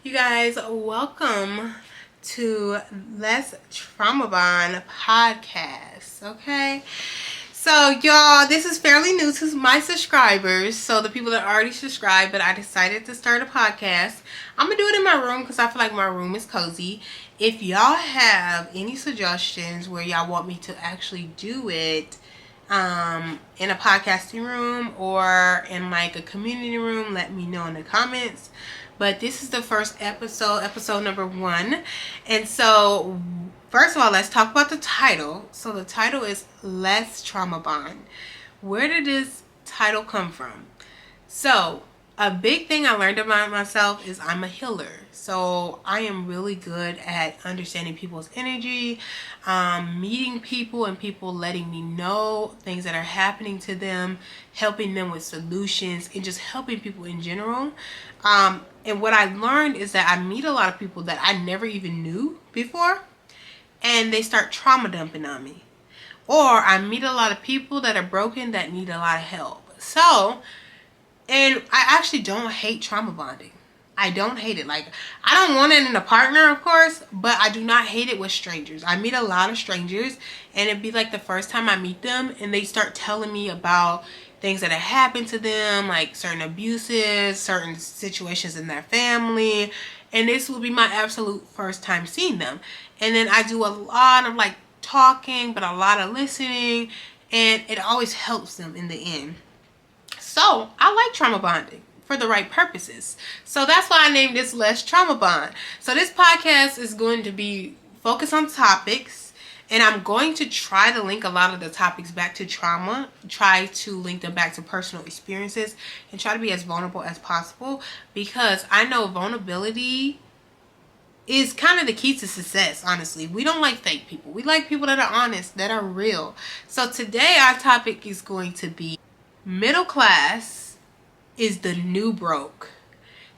You guys, welcome to Let's Trauma Bond podcast. Okay, so y'all, this is fairly new to my subscribers. So the people that already subscribed, but I decided to start a podcast. I'm gonna do it in my room because I feel like my room is cozy. If y'all have any suggestions where y'all want me to actually do it in a podcasting room or in like a community room, let me know in the comments. But this is the first episode number 1. And so, first of all, let's talk about the title. So the title is Let's Trauma Bond. Where did this title come from? So, a big thing I learned about myself is I'm a healer. So I am really good at understanding people's energy, meeting people and people letting me know things that are happening to them, helping them with solutions, and just helping people in general. And what I learned is that I meet a lot of people that I never even knew before, and they start trauma dumping on me. Or I meet a lot of people that are broken that need a lot of help. So, and I actually don't hate trauma bonding. I don't hate it. Like, I don't want it in a partner, of course, but I do not hate it with strangers. I meet a lot of strangers, and it'd be like the first time I meet them, and they start telling me about things that have happened to them, like certain abuses, certain situations in their family, and this will be my absolute first time seeing them. And then I do a lot of like talking, but a lot of listening, and it always helps them in the end. So I like trauma bonding for the right purposes. So that's why I named this Let's Trauma Bond. So this podcast is going to be focused on topics, and I'm going to try to link a lot of the topics back to trauma, try to link them back to personal experiences, and try to be as vulnerable as possible, because I know vulnerability is kind of the key to success, honestly. We don't like fake people. We like people that are honest, that are real. So today our topic is going to be middle class is the new broke.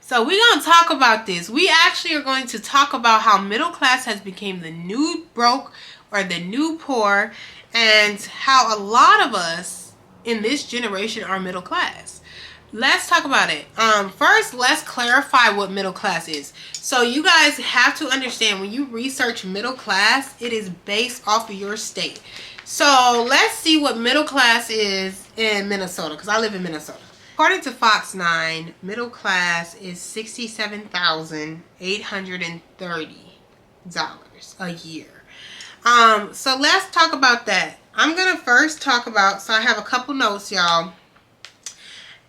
So we're going to talk about this. We actually are going to talk about how middle class has become the new broke or the new poor, and how a lot of us in this generation are middle class. Let's talk about it. First, let's clarify what middle class is. So you guys have to understand, when you research middle class, it is based off of your state. So let's see what middle class is in Minnesota, because I live in Minnesota. According to Fox 9, middle class is $67,830 a year. So let's talk about that. I'm going to first talk about, so I have a couple notes, y'all.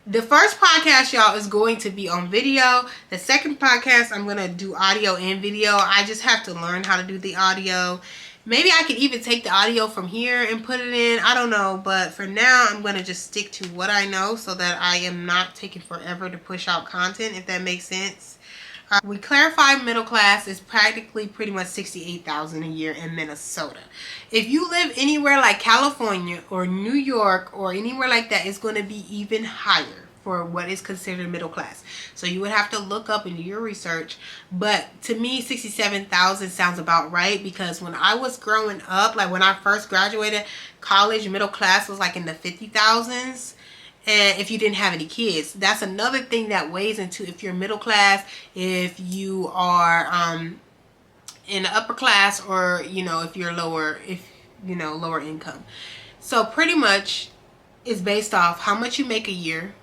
The first podcast, y'all, is going to be on video. The second podcast, I'm going to do audio and video. I just have to learn how to do the audio. Maybe I could even take the audio from here and put it in. I don't know. But for now, I'm going to just stick to what I know so that I am not taking forever to push out content, if that makes sense. We clarified middle class is practically pretty much $68,000 a year in Minnesota. If you live anywhere like California or New York or anywhere like that, it's going to be even higher for what is considered middle class. So you would have to look up and do your research. But to me, 67,000 sounds about right, because when I was growing up, like when I first graduated college, middle class was like in the 50,000s. And if you didn't have any kids, that's another thing that weighs into if you're middle class, if you are in the upper class, or if you're lower, lower income. So pretty much it's based off how much you make a year,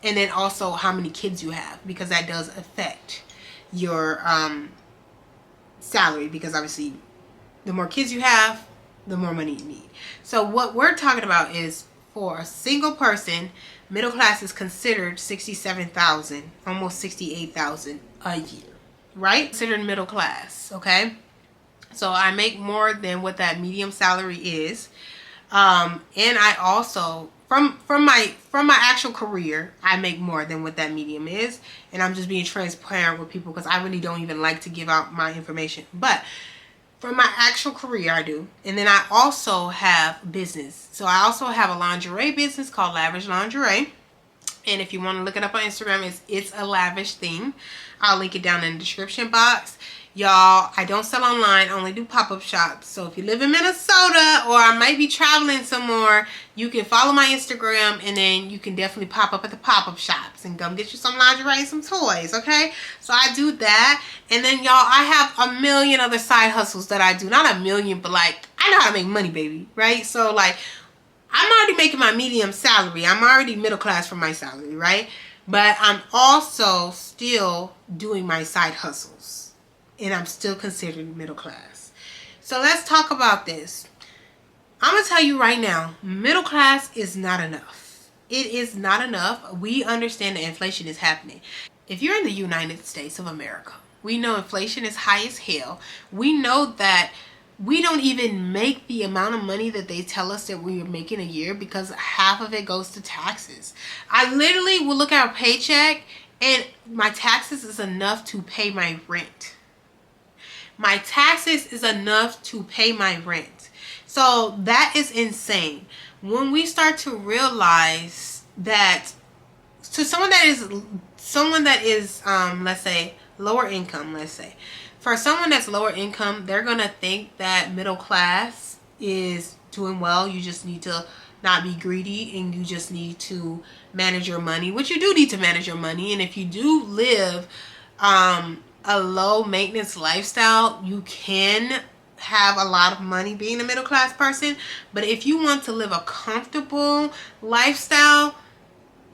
and then also how many kids you have, because that does affect your salary, because obviously the more kids you have, the more money you need. So what we're talking about is, for a single person, middle class is considered 67,000, almost 68,000 a year, right? Considered middle class, okay? So I make more than what that medium salary is, and I also, from my actual career, I make more than what that medium is, and I'm just being transparent with people because I really don't even like to give out my information, but from my actual career, I do. And then I also have business. So I also have a lingerie business called Lavish Lingerie. And if you want to look it up on Instagram, it's a lavish thing. I'll link it down in the description box. Y'all, I don't sell online. I only do pop-up shops. So if you live in Minnesota or I might be traveling somewhere, you can follow my Instagram and then you can definitely pop up at the pop-up shops and come get you some lingerie and some toys, okay? So I do that. And then, y'all, I have a million other side hustles that I do. Not a million, but, like, I know how to make money, baby, right? So, like, I'm already making my medium salary. I'm already middle class for my salary, right? But I'm also still doing my side hustles. And I'm still considered middle class. So let's talk about this. I'm going to tell you right now, middle class is not enough. It is not enough. We understand that inflation is happening. If you're in the United States of America, we know inflation is high as hell. We know that we don't even make the amount of money that they tell us that we are making a year because half of it goes to taxes. I literally will look at a paycheck and my taxes is enough to pay my rent. My taxes is enough to pay my rent. So that is insane. When we start to realize that to someone that is let's say lower income, for someone that's lower income, they're gonna think that middle class is doing well. You just need to not be greedy and you just need to manage your money, which you do need to manage your money. And if you do live a low maintenance lifestyle, you can have a lot of money being a middle class person. But if you want to live a comfortable lifestyle,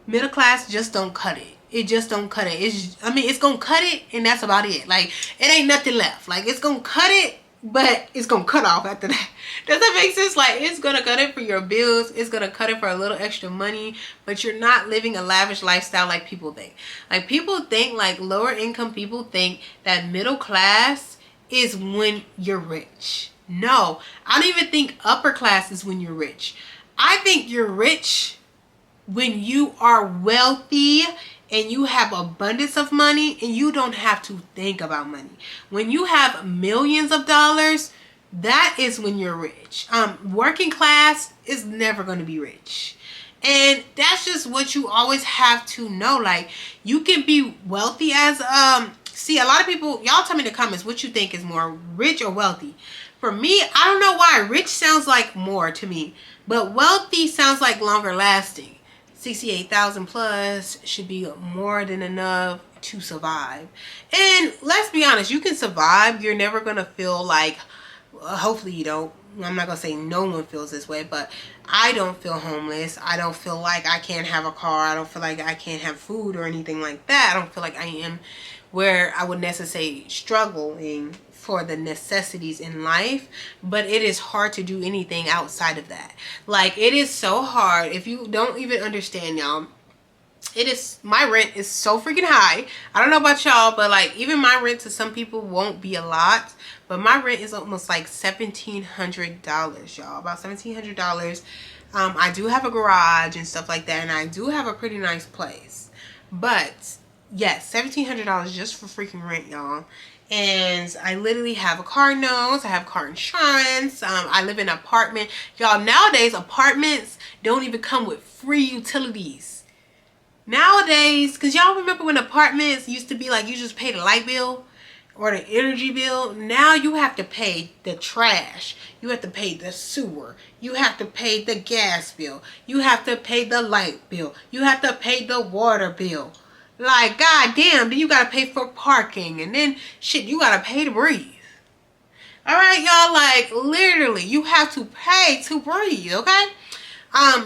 middle class just don't cut it. It just don't cut it. It's gonna cut it and that's about it. Like, it ain't nothing left. Like, it's gonna cut it, but it's gonna cut off after that. Does that make sense? Like, it's gonna cut it for your bills. It's gonna cut it for a little extra money, but you're not living a lavish lifestyle like people think. Like, people think, like, lower income people think that middle class is when you're rich. No, I don't even think upper class is when you're rich. I think you're rich when you are wealthy and you have abundance of money and you don't have to think about money. When you have millions of dollars, that is when you're rich. Working class is never going to be rich. And that's just what you always have to know. Like, you can be wealthy as, see, a lot of people, y'all tell me in the comments what you think is more, rich or wealthy. For me, I don't know why. Rich sounds like more to me, but wealthy sounds like longer lasting. 68,000 plus should be more than enough to survive. And let's be honest, you can survive. You're never going to feel like, hopefully you don't. I'm not going to say no one feels this way, but I don't feel homeless. I don't feel like I can't have a car. I don't feel like I can't have food or anything like that. I don't feel like I am where I would necessarily struggling for the necessities in life, but it is hard to do anything outside of that. Like, it is so hard. If you don't even understand, y'all, my rent is so freaking high. I don't know about y'all, but like, even my rent to some people won't be a lot, but my rent is almost like $1,700, y'all, about $1,700. I do have a garage and stuff like that, and I do have a pretty nice place, but yes, $1,700 just for freaking rent, y'all. And I literally have a car note. I have car insurance. I live in an apartment. Y'all, nowadays, apartments don't even come with free utilities. Nowadays, because y'all remember when apartments used to be like you just pay the light bill or the energy bill? Now you have to pay the trash. You have to pay the sewer. You have to pay the gas bill. You have to pay the light bill. You have to pay the water bill. Like, goddamn, then you gotta pay for parking, and then shit, you gotta pay to breathe. Alright, y'all, like, literally, you have to pay to breathe, okay?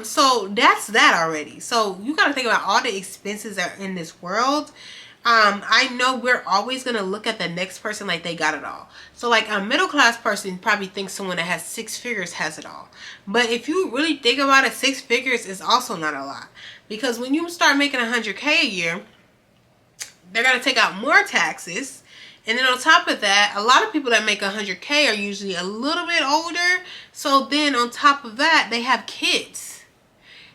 So that's that already. So you gotta think about all the expenses that are in this world. I know we're always gonna look at the next person like they got it all. So like a middle class person probably thinks someone that has 6 figures has it all. But if you really think about it, 6 figures is also not a lot. Because when you start making $100K a year, they're going to take out more taxes. And then on top of that, a lot of people that make $100K are usually a little bit older. So then on top of that, they have kids.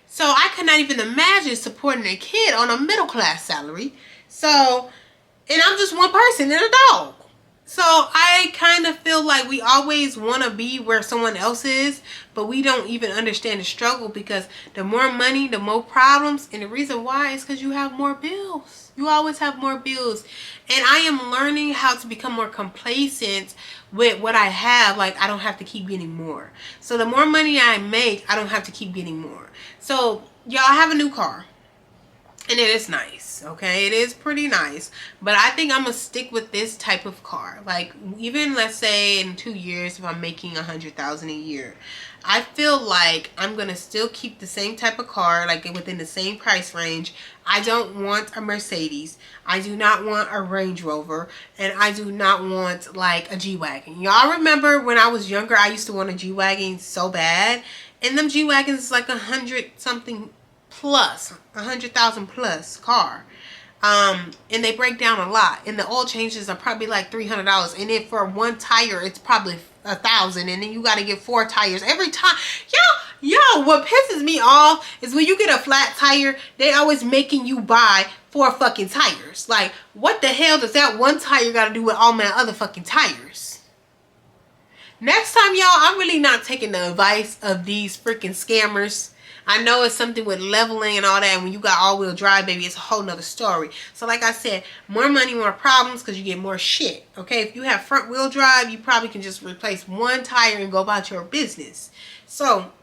So I could not even imagine supporting a kid on a middle class salary. So, and I'm just one person and a dog. So I kind of feel like we always want to be where someone else is, but we don't even understand the struggle, because the more money, the more problems. And the reason why is because you have more bills. You always have more bills. And I am learning how to become more complacent with what I have. Like, I don't have to keep getting more. So the more money I make, I don't have to keep getting more. So y'all, have a new car. And it is nice, okay? It is pretty nice. But I think I'm going to stick with this type of car. Like, even let's say in 2 years, if I'm making $100,000 a year, I feel like I'm going to still keep the same type of car, like within the same price range. I don't want a Mercedes. I do not want a Range Rover. And I do not want like a G-Wagon. Y'all remember when I was younger, I used to want a G-Wagon so bad. And them G-Wagons is like 100 something plus, 100,000 plus car. And they break down a lot, and the oil changes are probably like $300, and if for one tire it's probably $1,000, and then you got to get 4 tires every time. Yo, what pisses me off is when you get a flat tire, they always making you buy 4 fucking tires. Like, what the hell does that one tire got to do with all my other fucking tires? Next time, y'all, I'm really not taking the advice of these freaking scammers. I know it's something with leveling and all that. And when you got all-wheel drive, baby, it's a whole nother story. So like I said, more money, more problems, because you get more shit. Okay, if you have front-wheel drive, you probably can just replace 1 tire and go about your business. So,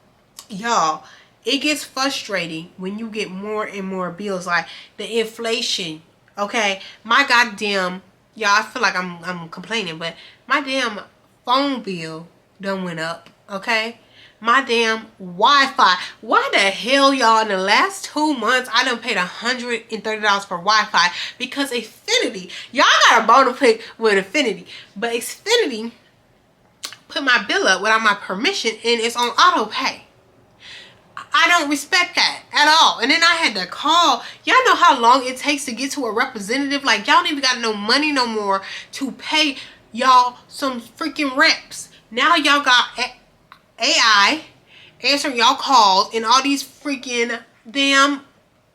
y'all, it gets frustrating when you get more and more bills. Like the inflation, okay? My goddamn, y'all, I feel like I'm complaining, but my damn phone bill done went up, okay? My damn Wi-Fi. Why the hell, y'all, in the last 2 months, I done paid $130 for Wi-Fi because Xfinity. Y'all got a bone to pick with Xfinity. But Xfinity put my bill up without my permission, and it's on auto pay. I don't respect that at all. And then I had to call. Y'all know how long it takes to get to a representative? Like, y'all don't even got no money no more to pay y'all some freaking reps. Now y'all got AI answering y'all calls and all these freaking damn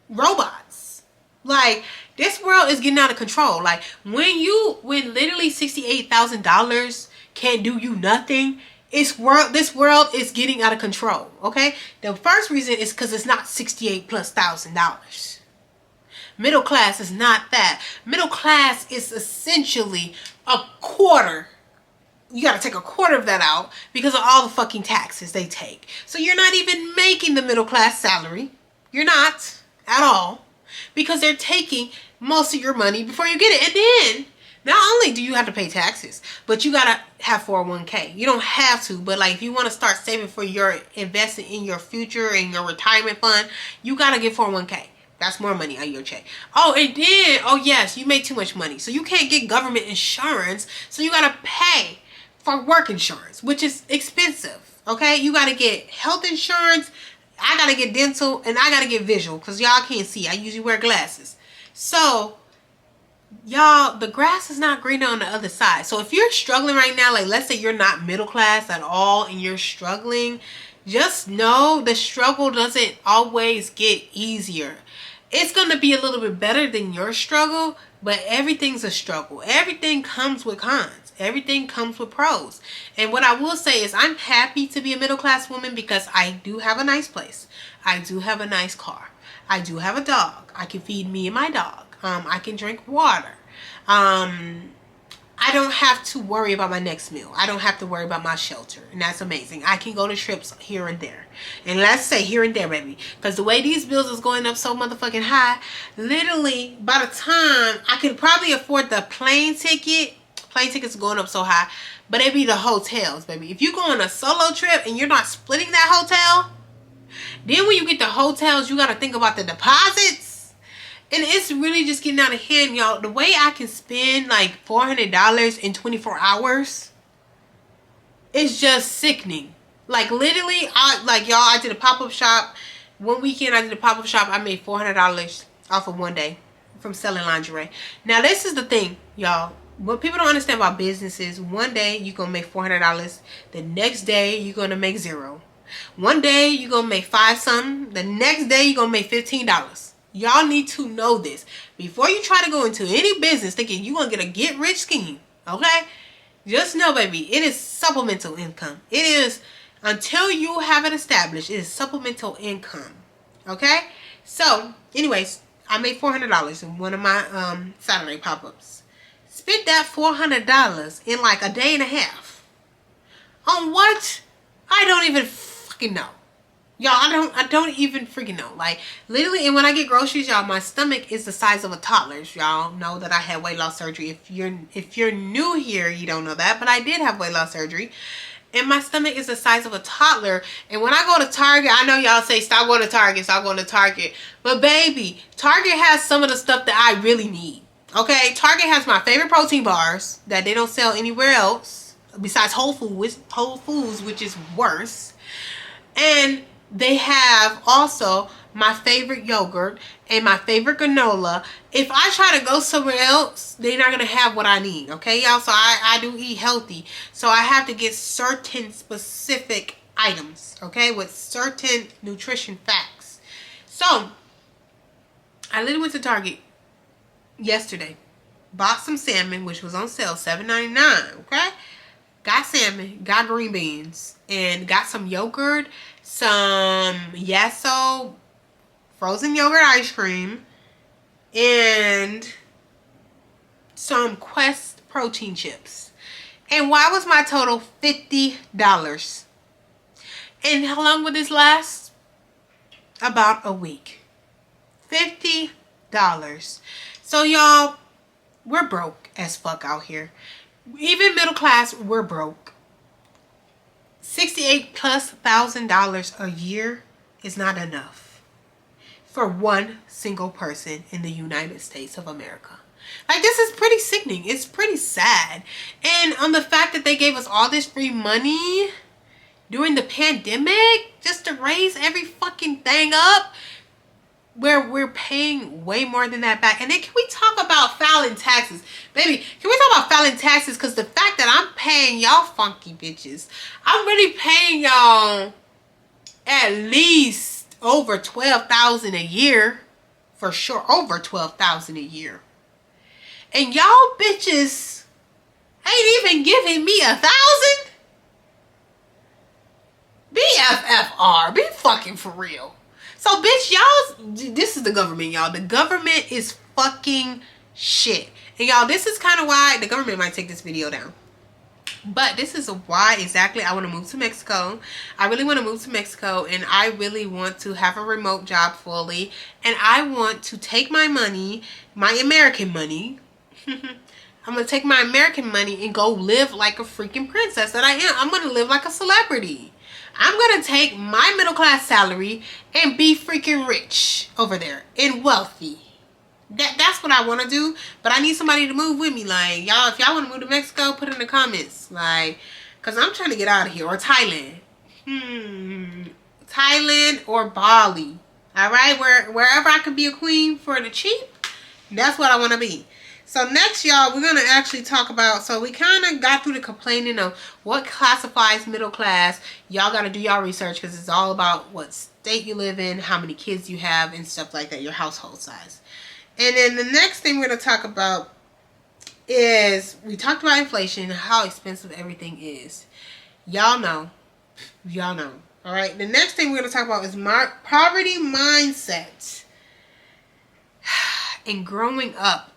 robots. Like, this world is getting out of control. Like, when literally $68,000 can't do you nothing, this world is getting out of control. Okay, the first reason is because it's not $68,000+. Middle class is not that. Middle class is essentially a quarter. You got to take a quarter of that out because of all the fucking taxes they take. So you're not even making the middle class salary. You're not at all, because they're taking most of your money before you get it. And then not only do you have to pay taxes, but you got to have 401k. You don't have to, but like if you want to start saving for your investing in your future and your retirement fund, you got to get 401k. That's more money on your check. Oh, and then, oh yes, you make too much money. So you can't get government insurance. So you got to pay for work insurance, which is expensive. Okay, you got to get health insurance. I got to get dental, and I got to get visual because y'all can't see. I usually wear glasses. So y'all, the grass is not greener on the other side. So if you're struggling right now, like let's say you're not middle class at all and you're struggling, just know the struggle doesn't always get easier. It's going to be a little bit better than your struggle, but everything's a struggle. Everything comes with cons. Everything comes with pros. And what I will say is I'm happy to be a middle class woman because I do have a nice place. I do have a nice car. I do have a dog. I can feed me and my dog. I can drink water. I don't have to worry about my next meal. I don't have to worry about my shelter. And that's amazing. I can go to trips here and there. And let's say here and there, baby. Because the way these bills is going up so motherfucking high, literally by the time I could probably afford the plane ticket. Plane tickets are going up so high. But it be the hotels, baby. If you go on a solo trip and you're not splitting that hotel, then when you get the hotels, you got to think about the deposits. And it's really just getting out of hand, y'all. The way I can spend like $400 in 24 hours is just sickening. Like literally, I did a pop-up shop. One weekend I did a pop-up shop. I made $400 off of one day from selling lingerie. Now this is the thing, y'all. What people don't understand about business is one day you're going to make $400. The next day you're going to make $0. One day you're going to make $5 something. The next day you're going to make $15. Y'all need to know this before you try to go into any business thinking you're going to get a get rich scheme. Okay? Just know, baby, it is supplemental income. It is, until you have it established, it is supplemental income. Okay? So, anyways, I made $400 in one of my Saturday pop-ups. Spent that $400 in like a day and a half. On what? I don't even fucking know. Y'all, I don't even freaking know. Like, literally, and when I get groceries, y'all, my stomach is the size of a toddler's. Y'all know that I had weight loss surgery. If you're new here, you don't know that, but I did have weight loss surgery. And my stomach is the size of a toddler. And when I go to Target, I know y'all say, stop going to Target, stop going to Target. But baby, Target has some of the stuff that I really need. Okay? Target has my favorite protein bars that they don't sell anywhere else besides Whole Foods, which is worse. And they have also my favorite yogurt and my favorite granola. If I try to go somewhere else, they're not going to have what I need. Okay, y'all? So I do eat healthy. So I have to get certain specific items. Okay, with certain nutrition facts. So I literally went to Target yesterday. Bought some salmon, which was on sale, $7.99. Okay? Got salmon, got green beans, and got some yogurt, some Yasso frozen yogurt ice cream, and some Quest protein chips. And why was my total $50? And how long would this last? About a week. $50. So y'all, we're broke as fuck out here. Even middle class, we're broke. $68,000+ a year is not enough for one single person in the United States of America. Like, this is pretty sickening. It's pretty sad. And on the fact that they gave us all this free money during the pandemic just to raise every fucking thing up, where we're paying way more than that back. And then can we talk about filing taxes? Baby, can we talk about filing taxes? Because the fact that I'm paying y'all funky bitches, I'm really paying y'all at least over $12,000 a year. For sure, over $12,000 a year. And y'all bitches ain't even giving me $1,000? BFFR, be fucking for real. So, bitch, y'all, this is the government, y'all. The government is fucking shit. And, y'all, this is kind of why the government might take this video down. But this is why exactly I want to move to Mexico. I really want to move to Mexico, and I really want to have a remote job fully. And I want to take my money, my American money. I'm going to take my American money and go live like a freaking princess that I am. I'm going to live like a celebrity. I'm going to take my middle class salary and be freaking rich over there and wealthy. That's what I want to do. But I need somebody to move with me. Like, y'all, if y'all want to move to Mexico, put it in the comments. Like, because I'm trying to get out of here. Or Thailand. Thailand or Bali. All right? Wherever I can be a queen for the cheap, that's what I want to be. So next, y'all, we're going to actually talk about, so we kind of got through the complaining of what classifies middle class. Y'all got to do y'all research because it's all about what state you live in, how many kids you have, and stuff like that, your household size. And then the next thing we're going to talk about is, we talked about inflation, how expensive everything is. Y'all know. Y'all know. All right. The next thing we're going to talk about is poverty mindset and growing up.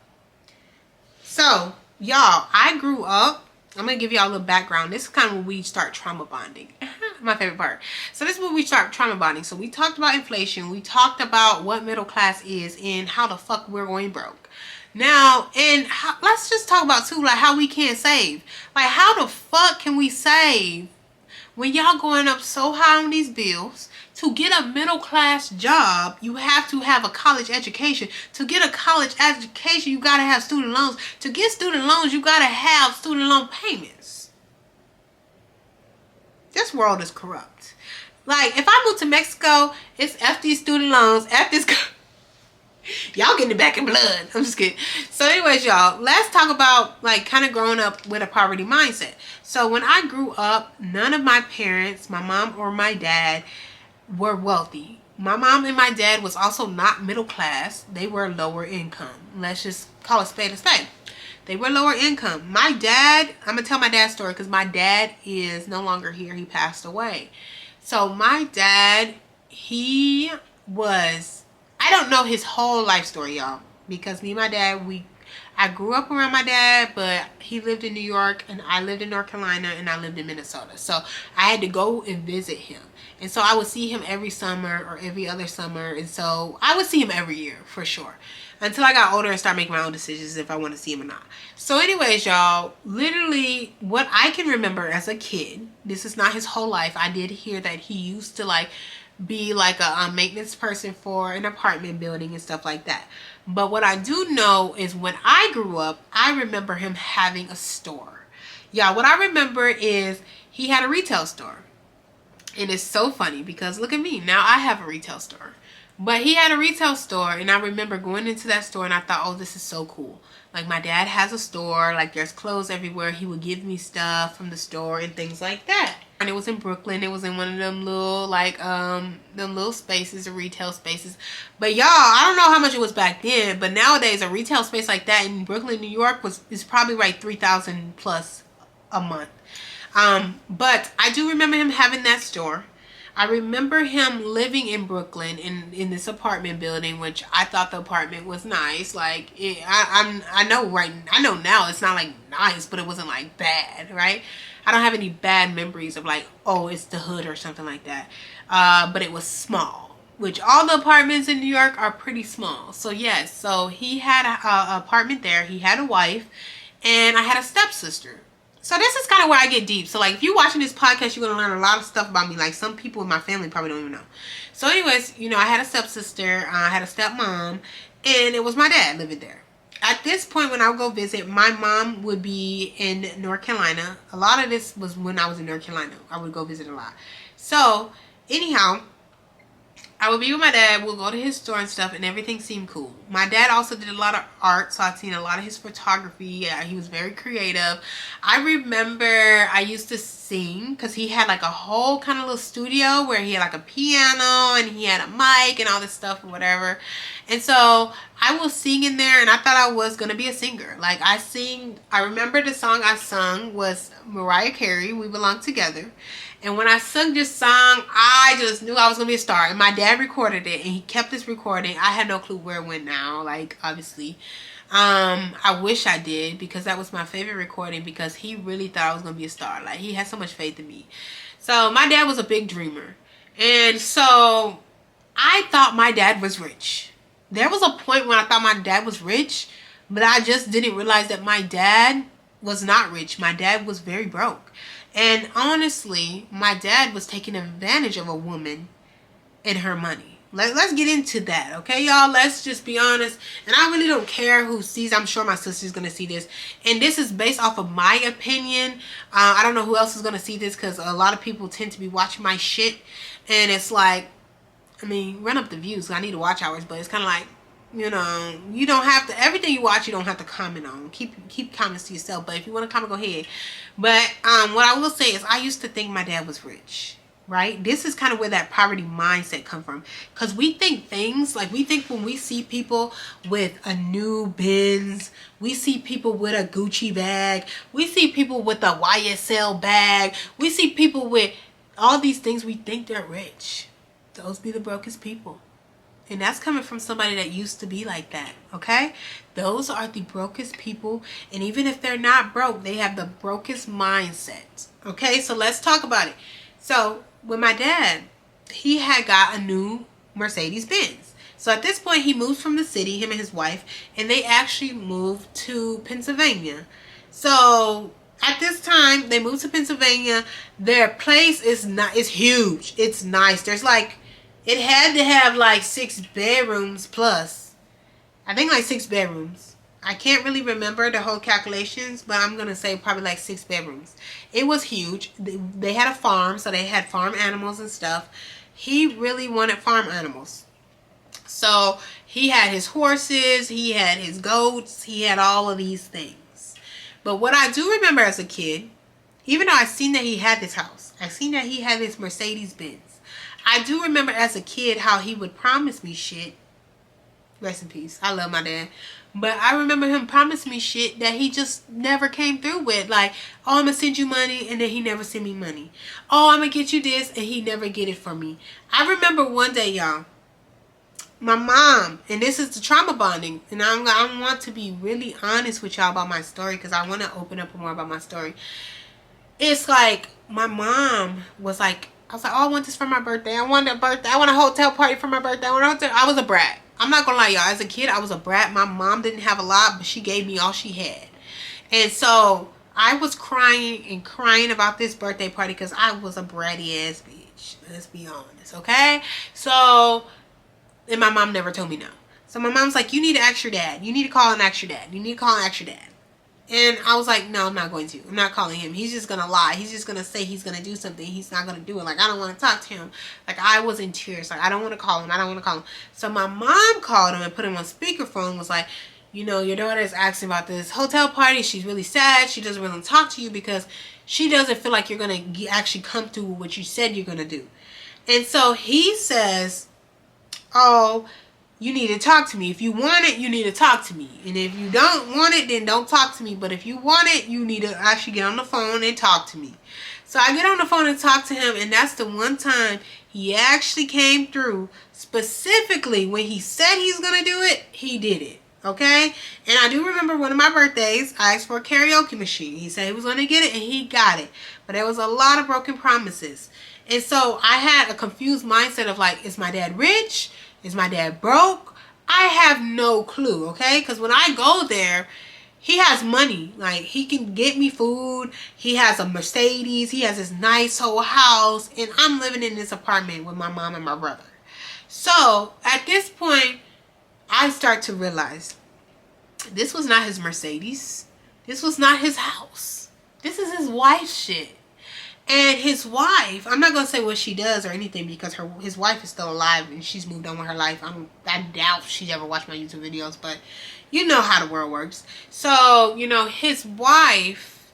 So, y'all, I grew up, I'm going to give y'all a little background. This is kind of when we start trauma bonding. My favorite part. So, this is when we start trauma bonding. So, we talked about inflation. We talked about what middle class is and how the fuck we're going broke. Now, and let's just talk about, too, like, how we can't save. Like, how the fuck can we save when y'all going up so high on these bills? To get a middle class job, you have to have a college education. To get a college education, you got to have student loans. To get student loans, you got to have student loan payments. This world is corrupt. Like, if I move to Mexico, it's F these student loans, F this... Y'all getting it back in blood. I'm just kidding. So anyways, y'all, let's talk about, like, kind of growing up with a poverty mindset. So when I grew up, none of my parents, my mom or my dad, were wealthy. My mom and my dad was also not middle class. They were lower income. Let's just call a spade a spade. They were lower income. My dad, I'm going to tell my dad's story because my dad is no longer here. He passed away. So my dad, he was, I don't know his whole life story, y'all. Because me and my dad, I grew up around my dad, but he lived in New York and I lived in North Carolina and I lived in Minnesota. So I had to go and visit him. And so I would see him every summer or every other summer. And so I would see him every year for sure. Until I got older and started making my own decisions if I want to see him or not. So anyways, y'all, literally what I can remember as a kid, this is not his whole life. I did hear that he used to like be like a maintenance person for an apartment building and stuff like that. But what I do know is when I grew up, I remember him having a store. Yeah, what I remember is he had a retail store. And it's so funny because look at me. Now I have a retail store. But he had a retail store and I remember going into that store and I thought, oh, this is so cool. Like my dad has a store, like there's clothes everywhere. He would give me stuff from the store and things like that. And it was in Brooklyn. It was in one of them little like them little spaces, or retail spaces. But y'all, I don't know how much it was back then, but nowadays a retail space like that in Brooklyn, New York is probably like $3,000 plus a month. But I do remember him having that store. I remember him living in Brooklyn in this apartment building, which I thought the apartment was nice. Like I know now it's not like nice, but it wasn't like bad, right? I don't have any bad memories of like, oh, it's the hood or something like that. But it was small, which all the apartments in New York are pretty small. So yes, so he had a apartment there. He had a wife, and I had a stepsister. So this is kind of where I get deep. So like if you're watching this podcast, you're going to learn a lot of stuff about me. Like some people in my family probably don't even know. So anyways, you know, I had a stepsister, I had a stepmom, and it was my dad living there. At this point when I would go visit, my mom would be in North Carolina. A lot of this was when I was in North Carolina. I would go visit a lot. So anyhow, I would be with my dad, we'll go to his store and stuff, and everything seemed cool. My dad also did a lot of art, so I'd seen a lot of his photography. Yeah, he was very creative. I remember I used to sing, because he had like a whole kind of little studio where he had like a piano, and he had a mic and all this stuff or whatever. And so I was singing there, and I thought I was going to be a singer. Like I remember the song I sung was Mariah Carey, We Belong Together. And when I sung this song, I just knew I was going to be a star. And my dad recorded it, and he kept this recording. I had no clue where it went now, like, obviously. I wish I did, because that was my favorite recording, because he really thought I was going to be a star. Like, he had so much faith in me. So, my dad was a big dreamer. And so, I thought my dad was rich. There was a point when I thought my dad was rich, but I just didn't realize that my dad was not rich. My dad was very broke. And honestly, my dad was taking advantage of a woman and her money. Let's get into that, okay, y'all? Let's just be honest. And I really don't care who sees. I'm sure my sister's going to see this. And this is based off of my opinion. I don't know who else is going to see this, because a lot of people tend to be watching my shit. And it's like, I mean, run up the views. I need to watch hours, but it's kind of like, you know, you don't have to, everything you watch, you don't have to comment on. Keep comments to yourself. But if you want to comment, go ahead. But what I will say is I used to think my dad was rich, right? This is kind of where that poverty mindset come from. Because we think things, like we think when we see people with a new Benz, we see people with a Gucci bag, we see people with a YSL bag, we see people with all these things, we think they're rich. Those be the brokest people. And that's coming from somebody that used to be like that, okay? Those are the brokest people. And even if they're not broke, they have the brokest mindset, okay? So let's talk about it. So with my dad, he had got a new Mercedes Benz. So at this point, he moved from the city, him and his wife, and they actually moved to Pennsylvania. So at this time, they moved to Pennsylvania. Their place is huge. It's nice. There's like, it had to have like 6 bedrooms plus. I think like 6 bedrooms. I can't really remember the whole calculations, but I'm going to say probably like 6 bedrooms. It was huge. They had a farm, so they had farm animals and stuff. He really wanted farm animals. So he had his horses, he had his goats, he had all of these things. But what I do remember as a kid, even though I seen that he had this house, I seen that he had this Mercedes Benz, I do remember as a kid how he would promise me shit. Rest in peace. I love my dad. But I remember him promising me shit that he just never came through with. Like, oh, I'm going to send you money, and then he never sent me money. Oh, I'm going to get you this, and he never get it for me. I remember one day, y'all, my mom, and this is the trauma bonding, and I want to be really honest with y'all about my story, because I want to open up more about my story. It's like, my mom was like, I was like, oh, I want this for my birthday. I want a hotel party for my birthday. I was a brat. I'm not gonna lie, y'all. As a kid, I was a brat. My mom didn't have a lot, but she gave me all she had. And so I was crying and crying about this birthday party because I was a bratty ass bitch. Let's be honest, okay? So, and my mom never told me no. So my mom's like, you need to ask your dad. You need to call and ask your dad. You need to call and ask your dad. And I was like, no, I'm not going to. I'm not calling him. He's just going to lie. He's just going to say he's going to do something. He's not going to do it. Like, I don't want to talk to him. Like, I was in tears. Like, I don't want to call him. I don't want to call him. So my mom called him and put him on speakerphone and was like, you know, your daughter is asking about this hotel party. She's really sad. She doesn't really talk to you because she doesn't feel like you're going to actually come through what you said you're going to do. And so he says, oh, you need to talk to me. If you want it, you need to talk to me. And if you don't want it, then don't talk to me. But if you want it, you need to actually get on the phone and talk to me. So I get on the phone and talk to him. And that's the one time he actually came through. Specifically, when he said he's going to do it, he did it. Okay? And I do remember one of my birthdays, I asked for a karaoke machine. He said he was going to get it, and he got it. But there was a lot of broken promises. And so I had a confused mindset of like, is my dad rich? Is my dad broke? I have no clue, okay? Because when I go there, he has money. Like, he can get me food. He has a Mercedes. He has this nice whole house. And I'm living in this apartment with my mom and my brother. So, at this point, I start to realize this was not his Mercedes. This was not his house. This is his wife's shit. And his wife, I'm not going to say what she does or anything because his wife is still alive and she's moved on with her life. I doubt she's ever watched my YouTube videos, but you know how the world works. So, you know, his wife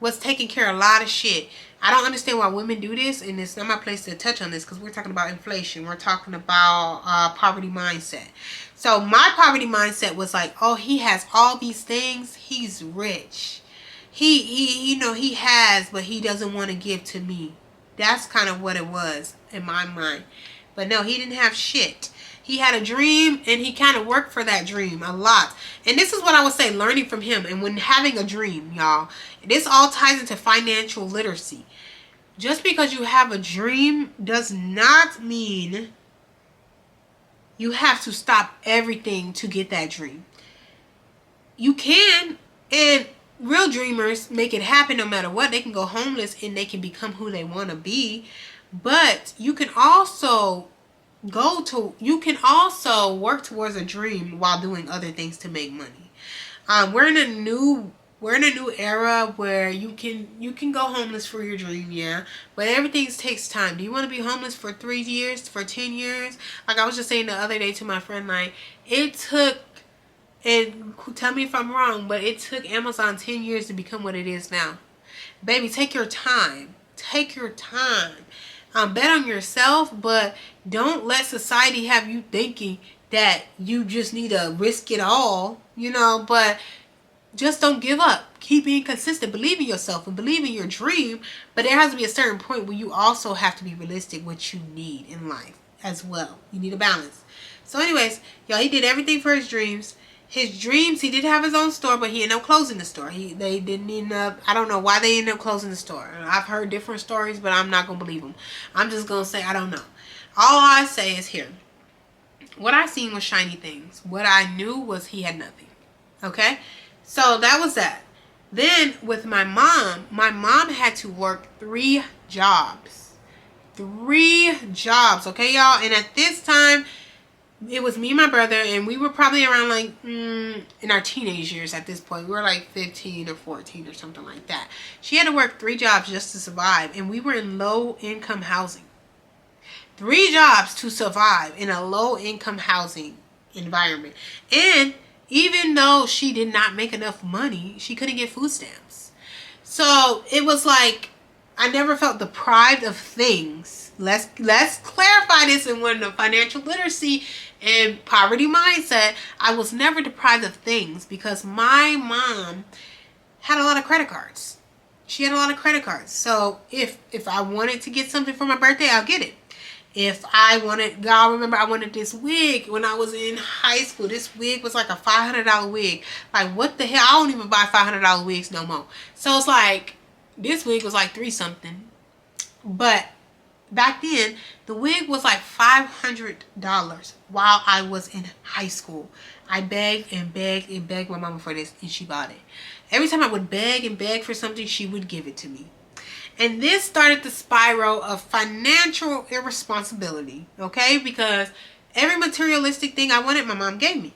was taking care of a lot of shit. I don't understand why women do this, and it's not my place to touch on this because we're talking about inflation. We're talking about poverty mindset. So my poverty mindset was like, oh, he has all these things. He's rich. He, you know, he has, but he doesn't want to give to me. That's kind of what it was in my mind. But no, he didn't have shit. He had a dream, and he kind of worked for that dream a lot. And this is what I would say, learning from him. And when having a dream, y'all, this all ties into financial literacy. Just because you have a dream does not mean you have to stop everything to get that dream. You can, and real dreamers make it happen no matter what. They can go homeless and they can become who they want to be. But you can also work towards a dream while doing other things to make money. We're in a new era where you can go homeless for your dream, yeah. But everything takes time. Do you want to be homeless for 3 years, for 10 years? Like I was just saying the other day to my friend, like it took, and tell me if I'm wrong, but it took Amazon 10 years to become what it is now. Baby, take your time. Take your time. Bet on yourself, but don't let society have you thinking that you just need to risk it all, you know, but just don't give up. Keep being consistent. Believe in yourself and believe in your dream, but there has to be a certain point where you also have to be realistic what you need in life as well. You need a balance. So anyways, y'all, he did everything for his dreams. His dreams, he did have his own store, but he ended up closing the store. They didn't end up, I don't know why they ended up closing the store. I've heard different stories, but I'm not going to believe them. I'm just going to say I don't know. All I say is here. What I seen was shiny things. What I knew was he had nothing. Okay? So that was that. Then with my mom had to work 3 jobs. 3 jobs, okay, y'all? And at this time, it was me and my brother, and we were probably around like in our teenage years at this point. We were like 15 or 14 or something like that. She had to work 3 jobs just to survive, and we were in low income housing. 3 jobs to survive in a low income housing environment. And even though she did not make enough money, she couldn't get food stamps. So it was like I never felt deprived of things let's clarify this in one of financial literacy and poverty mindset. I was never deprived of things because my mom had a lot of credit cards. She had a lot of credit cards. So if I wanted to get something for my birthday, I'll get it. If I wanted, y'all remember I wanted this wig when I was in high school. This wig was like a $500 wig. Like, what the hell? I don't even buy $500 wigs no more. So it's like, this wig was like $3 something. But back then, the wig was like $500 while I was in high school. I begged and begged and begged my mama for this, and she bought it. Every time I would beg and beg for something, she would give it to me. And this started the spiral of financial irresponsibility, okay? Because every materialistic thing I wanted, my mom gave me.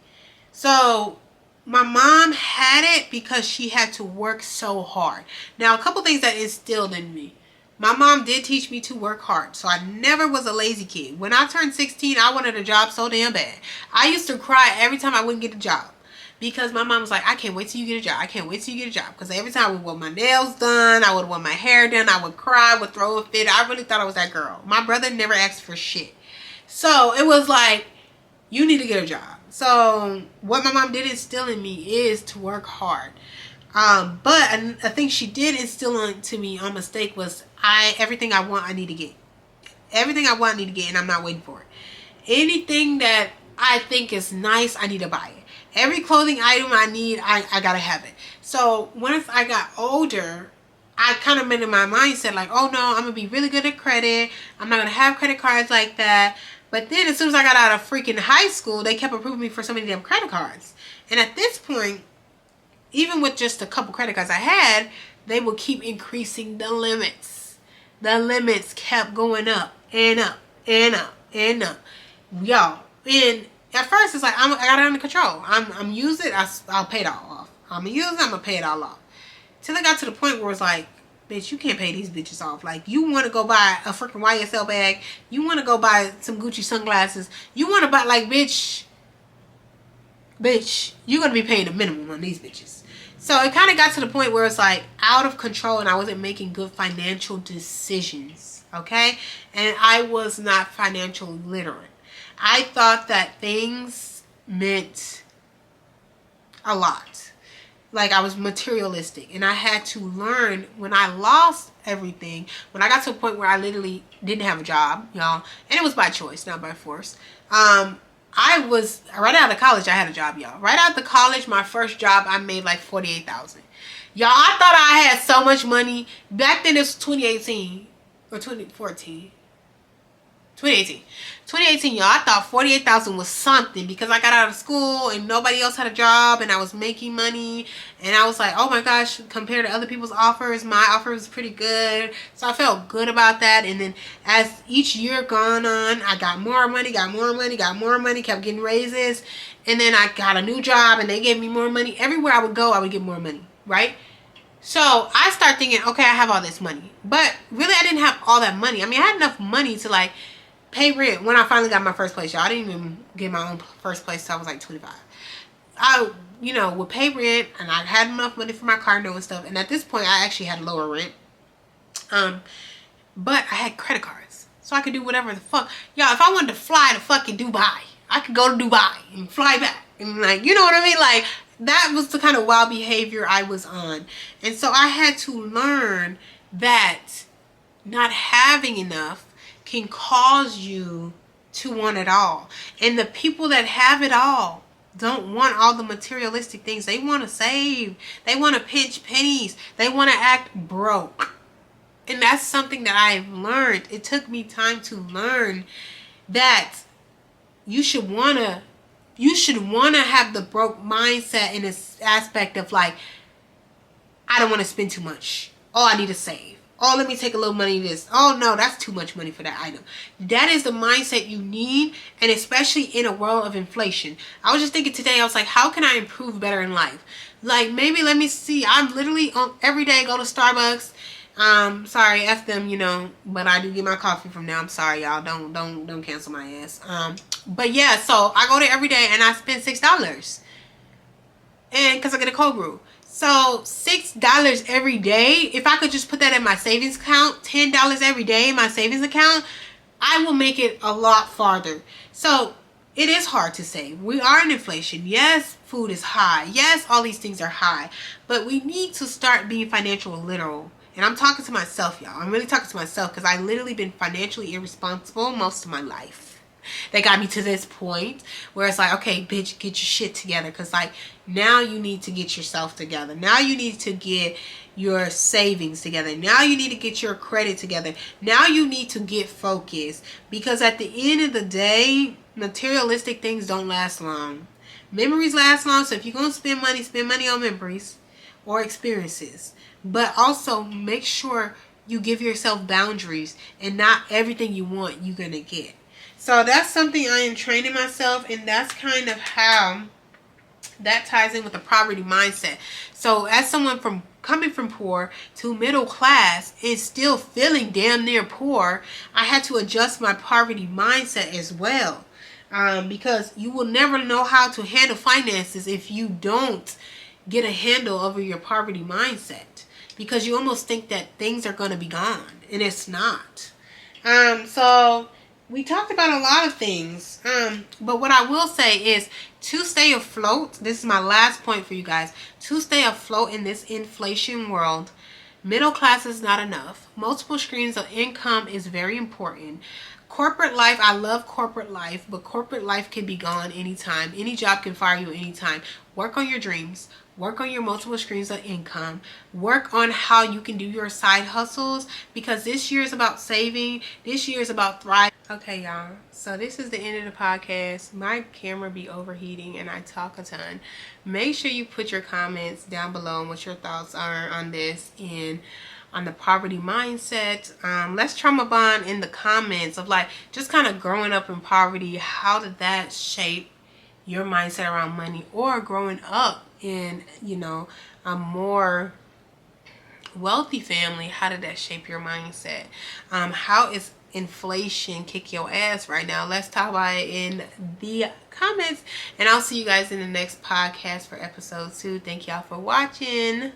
So my mom had it because she had to work so hard. Now, a couple things that instilled in me. My mom did teach me to work hard, so I never was a lazy kid. When I turned 16, I wanted a job so damn bad. I used to cry every time I wouldn't get a job. Because my mom was like, I can't wait till you get a job. I can't wait till you get a job. Because every time I would want my nails done, I would want my hair done, I would cry, I would throw a fit. I really thought I was that girl. My brother never asked for shit. So it was like, you need to get a job. So what my mom did instill in me is to work hard. But a thing she did instill into me on mistake was everything I want, I need to get. Everything I want, I need to get, and I'm not waiting for it. Anything that I think is nice, I need to buy it. Every clothing item I need, I gotta have it. So once I got older, I kind of made in my mindset like, oh no, I'm gonna be really good at credit. I'm not gonna have credit cards like that. But then as soon as I got out of freaking high school, they kept approving me for so many damn credit cards. And at this point, even with just a couple credit cards I had, they would keep increasing the limits. The limits kept going up and up and up and up. Y'all, and at first it's like, I got it under control. I'm using it, I'll pay it all off. I'm gonna use it, I'm gonna pay it all off. Till it got to the point where it's like, bitch, you can't pay these bitches off. Like, you want to go buy a freaking YSL bag, you want to go buy some Gucci sunglasses, you want to buy, like, bitch, you're gonna be paying the minimum on these bitches. So it kind of got to the point where it's like out of control, and I wasn't making good financial decisions, okay? And I was not financially literate. I thought that things meant a lot. Like, I was materialistic, and I had to learn when I lost everything, when I got to a point where I literally didn't have a job, y'all, and it was by choice, not by force. I was, right out of college, I had a job, y'all. Right out of college, my first job, I made like $48,000. Y'all, I thought I had so much money. Back then, it was 2018 or 2014. 2018, y'all. I thought $48,000 was something because I got out of school and nobody else had a job and I was making money, and I was like, oh my gosh, compared to other people's offers, my offer was pretty good. So I felt good about that. And then as each year gone on, I got more money, kept getting raises, and then I got a new job and they gave me more money. Everywhere I would go, I would get more money, right? So I start thinking, okay, I have all this money, but really I didn't have all that money. I mean, I had enough money to like pay rent when I finally got my first place, y'all. I didn't even get my own first place till I was like 25. I, would pay rent, and I had enough money for my car note and stuff. And at this point, I actually had lower rent. But I had credit cards, so I could do whatever the fuck. Y'all, if I wanted to fly to fucking Dubai, I could go to Dubai and fly back. And like, you know what I mean? Like, that was the kind of wild behavior I was on. And so I had to learn that not having enough can cause you to want it all. And the people that have it all don't want all the materialistic things. They want to save. They want to pinch pennies. They want to act broke. And that's something that I've learned. It took me time to learn that you should want to have the broke mindset in this aspect of like, I don't want to spend too much. Oh, I need to save. Oh, let me take a little money to this. Oh, no, that's too much money for that item. That is the mindset you need, and especially in a world of inflation. I was just thinking today, I was like, how can I improve better in life? Like, maybe let me see. I'm literally every day go to Starbucks. Sorry, F them, but I do get my coffee from there. I'm sorry, y'all. Don't cancel my ass. But yeah, so I go there every day, and I spend $6. And because I get a cold brew. So $6 every day, if I could just put that in my savings account, $10 every day in my savings account, I will make it a lot farther. So it is hard to save. We are in inflation. Yes, food is high. Yes, all these things are high. But we need to start being financially literal. And I'm talking to myself, y'all. I'm really talking to myself because I literally been financially irresponsible most of my life. That got me to this point where it's like, okay, bitch, get your shit together. Because, like, now you need to get yourself together. Now you need to get your savings together. Now you need to get your credit together. Now you need to get focused. Because at the end of the day, materialistic things don't last long. Memories last long. So if you're going to spend money on memories or experiences. But also make sure you give yourself boundaries, and not everything you want you're going to get. So that's something I am training myself, and that's kind of how that ties in with the poverty mindset. So as someone from coming from poor to middle class and still feeling damn near poor, I had to adjust my poverty mindset as well. Because you will never know how to handle finances if you don't get a handle over your poverty mindset. Because you almost think that things are going to be gone, and it's not. So we talked about a lot of things. But what I will say is, to stay afloat, this is my last point for you guys, to stay afloat in this inflation world, middle class is not enough. Multiple streams of income is very important. Corporate life, I love corporate life, but corporate life can be gone anytime. Any job can fire you anytime. Work on your dreams. Work on your multiple streams of income. Work on how you can do your side hustles, because this year is about saving. This year is about thriving. Okay, y'all. So this is the end of the podcast. My camera be overheating and I talk a ton. Make sure you put your comments down below on what your thoughts are on this and on the poverty mindset. Let's trauma bond in the comments of, like, just kind of growing up in poverty. How did that shape your mindset around money, or growing up in, you know, a more wealthy family? How did that shape your mindset? How is inflation kick your ass right now? Let's talk about it in the comments, and I'll see you guys in the next podcast for episode 2. Thank y'all for watching.